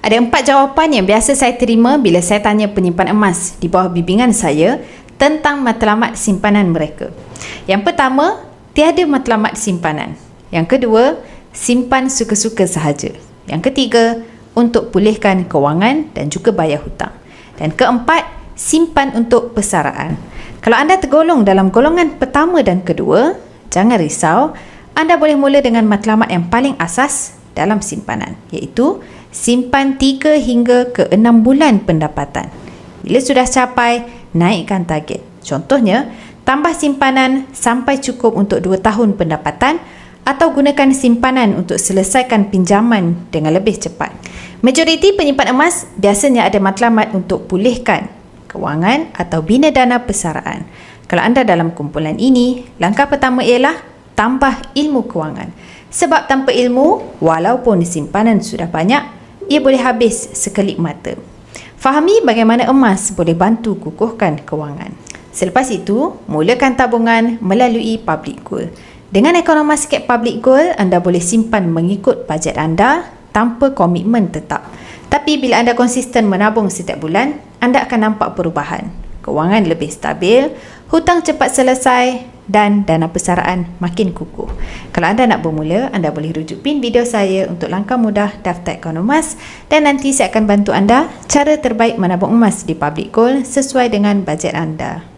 Ada 4 jawapan yang biasa saya terima bila saya tanya penyimpan emas di bawah bimbingan saya tentang matlamat simpanan mereka. Yang pertama, tiada matlamat simpanan. Yang kedua, simpan suka-suka sahaja. Yang ketiga, untuk pulihkan kewangan dan juga bayar hutang. Dan keempat, simpan untuk persaraan. Kalau anda tergolong dalam golongan pertama dan kedua, jangan risau, anda boleh mula dengan matlamat yang paling asas dalam simpanan, iaitu simpan 3 hingga ke 6 bulan pendapatan. Bila sudah capai, naikkan target. Contohnya, tambah simpanan sampai cukup untuk 2 tahun pendapatan atau gunakan simpanan untuk selesaikan pinjaman dengan lebih cepat. Majoriti penyimpan emas biasanya ada matlamat untuk pulihkan kewangan atau bina dana persaraan. Kalau anda dalam kumpulan ini, langkah pertama ialah tambah ilmu kewangan. Sebab tanpa ilmu, walaupun simpanan sudah banyak, ia boleh habis sekelip mata. Fahami bagaimana emas boleh bantu kukuhkan kewangan. Selepas itu, mulakan tabungan melalui public gold. Dengan ekonomi sikit public gold, anda boleh simpan mengikut bajet anda tanpa komitmen tetap. Tapi bila anda konsisten menabung setiap bulan, anda akan nampak perubahan. Kewangan lebih stabil, hutang cepat selesai dan dana persaraan makin kukuh. Kalau anda nak bermula, anda boleh rujuk pin video saya untuk langkah mudah daftar Ekonomas dan nanti saya akan bantu anda cara terbaik menabung emas di public gold sesuai dengan bajet anda.